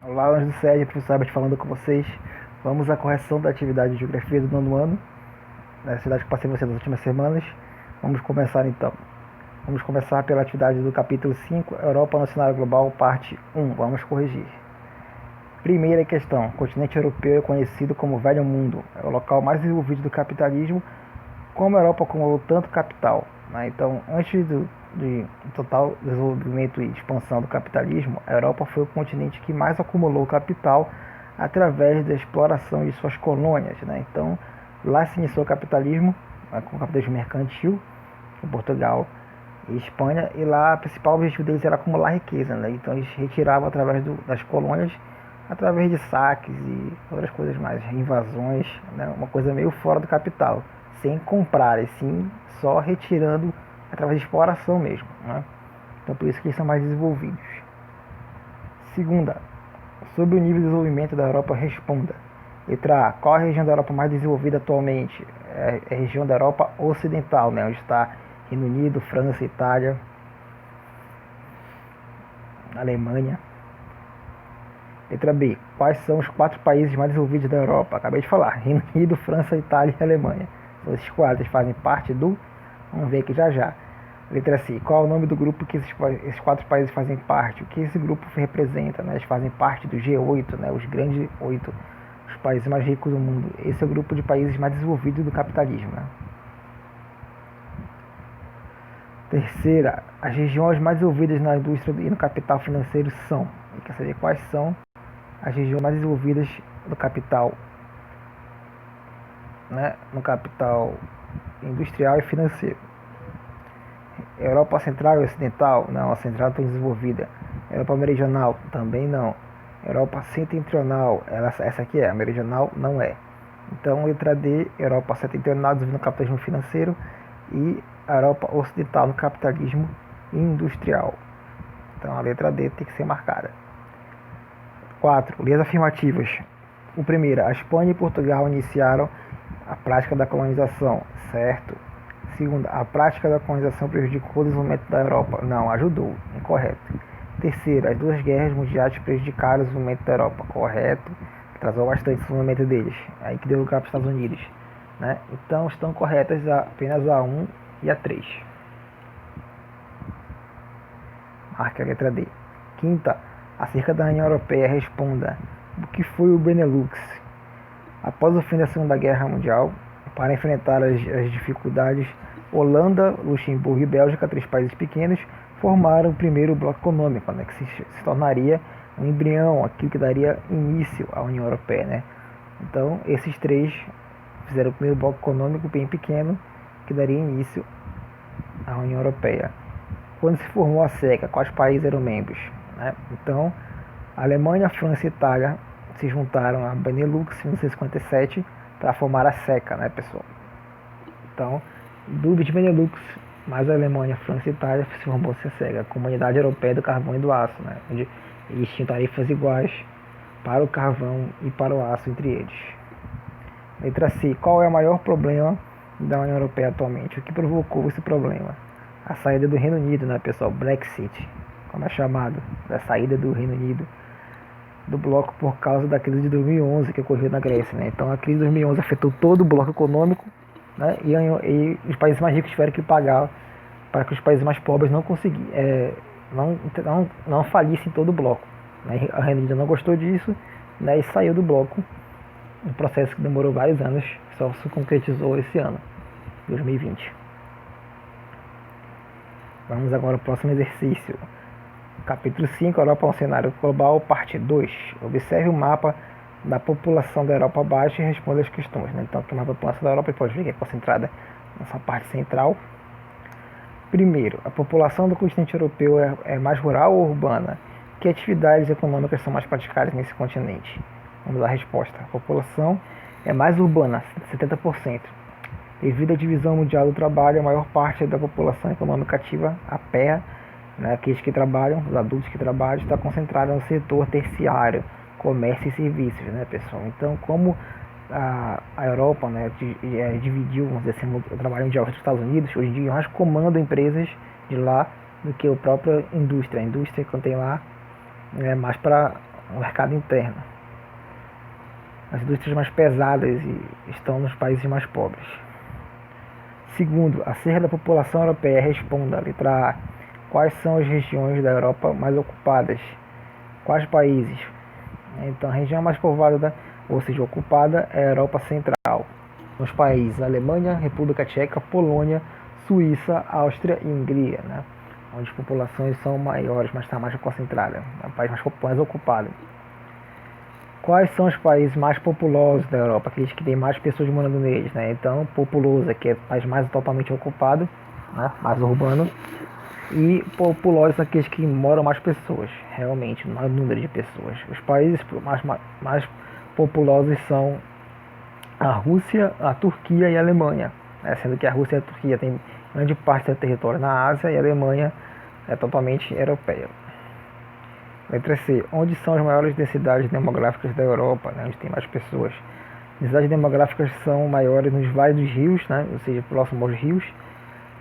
Olá, anjos do SED, professor Herbert falando com vocês. Vamos à correção da atividade de Geografia do nono ano, na atividade que passei você nas últimas semanas. Vamos começar então. Vamos começar pela atividade do capítulo 5, Europa no cenário global, parte 1. Vamos corrigir. Primeira questão. O continente europeu é conhecido como Velho Mundo. É o local mais desenvolvido do capitalismo. Como a Europa acumulou tanto capital, né? Então, antes do total desenvolvimento e expansão do capitalismo, a Europa foi o continente que mais acumulou capital através da exploração de suas colônias, né? Então, lá se iniciou o capitalismo, né, com o capitalismo mercantil, em Portugal e Espanha, e lá o principal objetivo deles era acumular riqueza, né? Então, eles retiravam através das colônias, através de saques e outras coisas mais, invasões, né? Uma coisa meio fora do capital, sem comprar, e sim só retirando através de exploração mesmo, né? Então por isso que eles são mais desenvolvidos. Segunda, sobre o nível de desenvolvimento da Europa, responda. Letra A, qual a região da Europa mais desenvolvida atualmente? É a região da Europa Ocidental, né? Onde está Reino Unido, França, Itália, Alemanha. Letra B, quais são os 4 países mais desenvolvidos da Europa? Acabei de falar, Reino Unido, França, Itália e Alemanha. São esses 4, eles fazem parte do... Vamos ver aqui já já. Letra C, qual é o nome do grupo que esses 4 países fazem parte? O que esse grupo representa? Né? Eles fazem parte do G8, né? Os grandes 8, os países mais ricos do mundo. Esse é o grupo de países mais desenvolvidos do capitalismo, né? Terceira, as regiões mais desenvolvidas na indústria e no capital financeiro são... Quer saber quais são as regiões mais desenvolvidas do capital, né? No capital industrial e financeiro. Europa Central e Ocidental? Não, a Central está desenvolvida. Europa Meridional? Também não. Europa Setentrional? Essa aqui é, a Meridional não é. Então, letra D, Europa Setentrional desenvolvida no capitalismo financeiro e a Europa Ocidental no capitalismo industrial. Então, a letra D tem que ser marcada. 4. Leis afirmativas. O primeiro, a Espanha e Portugal iniciaram a prática da colonização, certo? Segunda, a prática da colonização prejudicou o desenvolvimento da Europa. Não, ajudou. Incorreto. Terceiro, as 2 guerras mundiais prejudicaram o desenvolvimento da Europa. Correto. Atrasou bastante o desenvolvimento deles. Aí que deu lugar para os Estados Unidos, né? Então estão corretas apenas a 1 e a 3. Marque a letra D. Quinta, acerca da União Europeia, responda. O que foi o Benelux? Após o fim da Segunda Guerra Mundial, para enfrentar as dificuldades, Holanda, Luxemburgo e Bélgica, 3 países pequenos, formaram o primeiro bloco econômico, né, que se tornaria um embrião, aquilo que daria início à União Europeia, né? Então, esses 3 fizeram o primeiro bloco econômico bem pequeno, que daria início à União Europeia. Quando se formou a CECA, quais países eram membros, né? Então, a Alemanha, a França e a Itália se juntaram à Benelux em 1957 para formar a CECA, né, pessoal? Então, do Benelux, mais a Alemanha, a França e a Itália se formou-se a CECA, a Comunidade Europeia do Carvão e do Aço, né? Onde eles tinham tarifas iguais para o carvão e para o aço entre eles. Letra C. Qual é o maior problema da União Europeia atualmente? O que provocou esse problema? A saída do Reino Unido, né, pessoal? Brexit, como é chamado, da saída do Reino Unido do bloco por causa da crise de 2011 que ocorreu na Grécia, né? Então a crise de 2011 afetou todo o bloco econômico, né? E os países mais ricos tiveram que pagar para que os países mais pobres não falissem todo o bloco, né? A Reino Unido não gostou disso, né? E saiu do bloco, um processo que demorou vários anos, só se concretizou esse ano, 2020. Vamos agora ao próximo exercício. Capítulo 5, Europa ao cenário global, parte 2. Observe o mapa da população da Europa abaixo e responda as questões, né? Então, aqui é a população da Europa, pode ver que é concentrada nessa parte central. Primeiro, a população do continente europeu é mais rural ou urbana? Que atividades econômicas são mais praticadas nesse continente? Vamos à resposta. A população é mais urbana, 70%. Devido à divisão mundial do trabalho, a maior parte da população econômica ativa, a pé, né, aqueles que trabalham, os adultos que trabalham, está concentrada no setor terciário, comércio e serviços, né, pessoal? Então, como a Europa, né, dividiu, vamos dizer assim, o trabalho mundial dos Estados Unidos, hoje em dia mais comandam empresas de lá do que a própria indústria. A indústria que tem lá é mais para no mercado interno. As indústrias mais pesadas estão nos países mais pobres. Segundo, acerca da população europeia, responda. Letra A. Quais são as regiões da Europa mais ocupadas? Quais países? Então, a região mais povoada, ou seja, ocupada, é a Europa Central. Os países Alemanha, República Tcheca, Polônia, Suíça, Áustria e Hungria, né? Onde as populações são maiores, mas está mais concentrada. É o país mais ocupado. Quais são os países mais populosos da Europa? Aqueles que têm mais pessoas morando neles, né? Então, populoso, que é o país mais totalmente ocupado, né? Mais urbano. E populosos são aqueles que moram mais pessoas, realmente, maior número de pessoas. Os países mais populosos são a Rússia, a Turquia e a Alemanha, né? Sendo que a Rússia e a Turquia têm grande parte do território na Ásia e a Alemanha é totalmente europeia. Letra C. Onde são as maiores densidades demográficas da Europa, né? Onde tem mais pessoas? Densidades demográficas são maiores nos vales dos rios, né? Ou seja, próximo aos rios,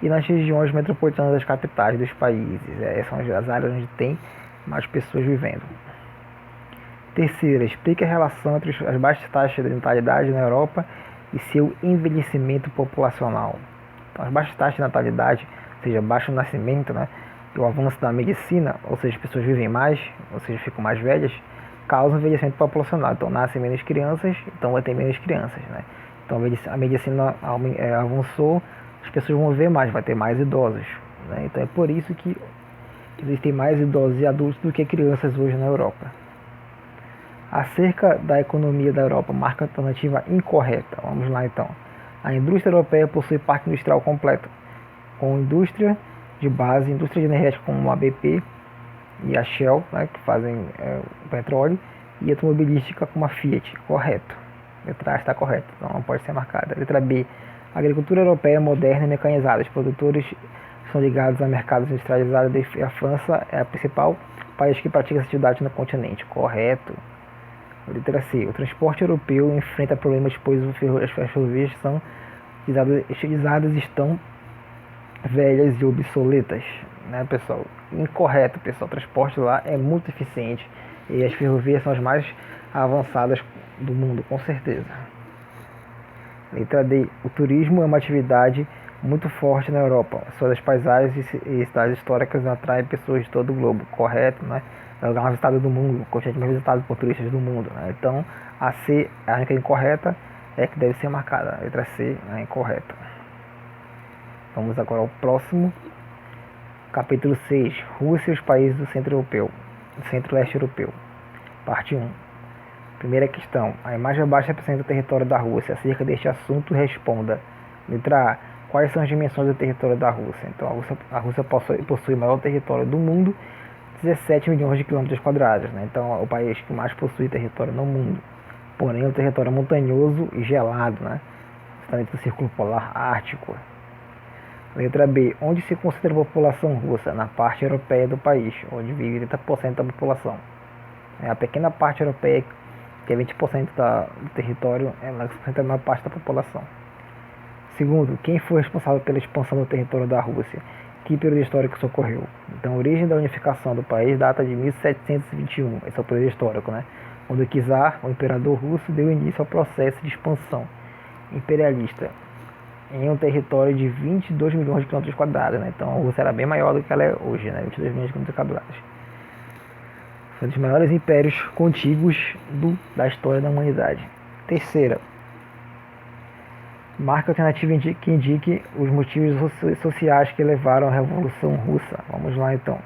e nas regiões metropolitanas das capitais dos países. Essas são as áreas onde tem mais pessoas vivendo. Terceira, explique a relação entre as baixas taxas de natalidade na Europa e seu envelhecimento populacional. Então, as baixas taxas de natalidade, ou seja, baixo nascimento, né, e o avanço da medicina, ou seja, as pessoas vivem mais, ou seja, ficam mais velhas, causam envelhecimento populacional. Então, nascem menos crianças, então vai ter menos crianças, né? Então, a medicina avançou, as pessoas vão viver mais, vai ter mais idosos, né? Então, é por isso que existem mais idosos e adultos do que crianças hoje na Europa. Acerca da economia da Europa, marca alternativa incorreta. Vamos lá então. A indústria europeia possui parque industrial completo, com indústria de base, indústria de energética como a BP e a Shell, né, que fazem o petróleo, e automobilística como a Fiat. Correto. Letra A está correta, então não pode ser marcada. Letra B. A agricultura europeia é moderna e mecanizada. Os produtores são ligados a mercados industrializados e a França é o principal país que pratica essa atividade no continente. Correto. Letra C. O transporte europeu enfrenta problemas, pois as ferrovias são utilizadas estão velhas e obsoletas, né, pessoal? Incorreto, pessoal. O transporte lá é muito eficiente e as ferrovias são as mais avançadas do mundo, com certeza. Letra D. O turismo é uma atividade muito forte na Europa. Suas paisagens e cidades históricas atraem pessoas de todo o globo. Correto, né? É o lugar mais visitado do mundo, o continente mais visitado por turistas do mundo, né? Então, a C, a única incorreta, é que deve ser marcada. A letra C é incorreta. Vamos agora ao próximo. Capítulo 6. Rússia e os países do centro-leste europeu. Parte 1. Primeira questão. A imagem abaixo representa o território da Rússia. Acerca deste assunto, responda. Letra A. Quais são as dimensões do território da Rússia? Então, a Rússia possui o maior território do mundo, 17 milhões de quilômetros quadrados, né? Então, é o país que mais possui território no mundo. Porém, é um território montanhoso e gelado, né? Está dentro do Círculo Polar Ártico. Letra B. Onde se concentra a população russa? Na parte europeia do país, onde vive 30% da população. A pequena parte europeia, que é 20% do território, ela concentra a maior parte da população. Segundo, quem foi responsável pela expansão do território da Rússia? Que período histórico isso ocorreu? Então, a origem da unificação do país data de 1721, esse é o período histórico, né? Quando o czar, o imperador russo, deu início ao processo de expansão imperialista em um território de 22 milhões de quilômetros quadrados, né? Então, a Rússia era bem maior do que ela é hoje, né? 22 milhões de quilômetros quadrados. Foi um dos maiores impérios contíguos da história da humanidade. Terceira, marca alternativa que indique os motivos sociais que levaram à Revolução Russa. Vamos lá então.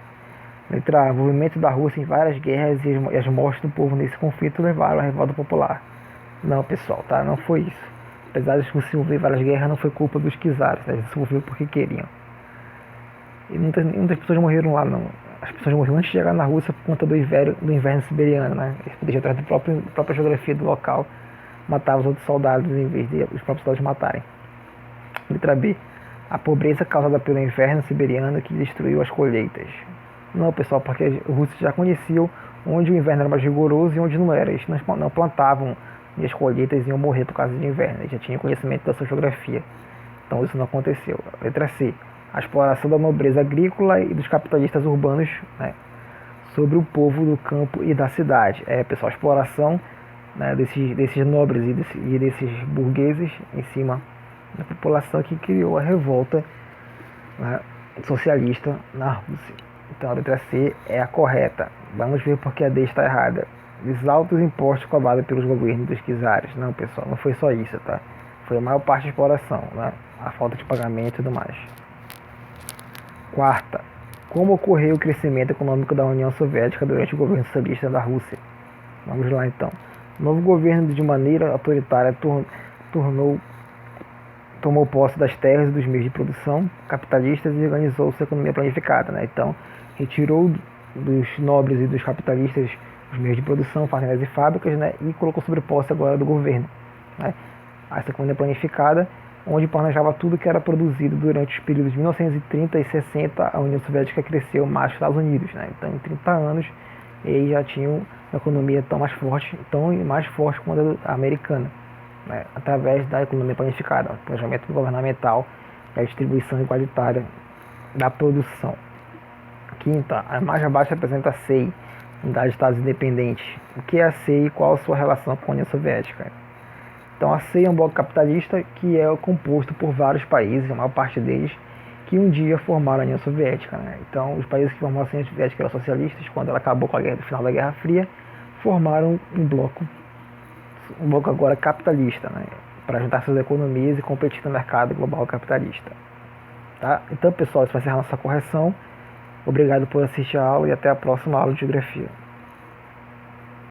Letra A. O envolvimento da Rússia em várias guerras e as mortes do povo nesse conflito levaram à revolta popular. Não, pessoal, tá? Não foi isso. Apesar de se envolver em várias guerras, não foi culpa dos czares, né? Eles se envolveram porque queriam. E muitas pessoas morreram lá, não. As pessoas morreram antes de chegar na Rússia por conta do inverno siberiano, né? Eles podiam atrás da própria geografia do local, matava os outros soldados em vez de os próprios soldados matarem. Letra B. A pobreza causada pelo inverno siberiano que destruiu as colheitas. Não, pessoal, porque os russos já conheciam onde o inverno era mais rigoroso e onde não era. Eles não plantavam e as colheitas iam morrer por causa do inverno. Eles já tinham conhecimento da sua geografia. Então isso não aconteceu. Letra C. A exploração da nobreza agrícola e dos capitalistas urbanos, né, sobre o povo do campo e da cidade. Pessoal, a exploração, né, desses nobres e desses burgueses em cima da população que criou a revolta, né, socialista na Rússia. Então a letra C é a correta. Vamos ver porque a D está errada. Os altos impostos cobrados pelos governos dos czares. Não, pessoal, não foi só isso, tá? Foi a maior parte da exploração, né? A falta de pagamento e tudo mais. Quarta, como ocorreu o crescimento econômico da União Soviética durante o governo socialista da Rússia? Vamos lá então. O novo governo, de maneira autoritária, tomou posse das terras e dos meios de produção capitalistas e organizou sua economia planificada, né? Então, retirou dos nobres e dos capitalistas os meios de produção, fazendas e fábricas, né? E colocou sobre posse agora do governo, né? Essa economia planificada, onde planejava tudo que era produzido durante os períodos de 1930 e 60, a União Soviética cresceu mais que os Estados Unidos, né? Então, em 30 anos, eles já tinham uma economia tão mais forte quanto a americana, né? Através da economia planificada, o planejamento governamental e a distribuição igualitária da produção. Quinta, a imagem abaixo representa a CEI, Unidade de Estados Independentes. O que é a CEI e qual a sua relação com a União Soviética? Então, a CEI é um bloco capitalista que é composto por vários países, a maior parte deles, que um dia formaram a União Soviética, né? Então, os países que formaram a União Soviética eram socialistas. Quando ela acabou com a guerra, no final da Guerra Fria, formaram um bloco agora capitalista, né? Para juntar suas economias e competir no mercado global capitalista. Tá? Então, pessoal, isso vai ser a nossa correção. Obrigado por assistir a aula e até a próxima aula de geografia.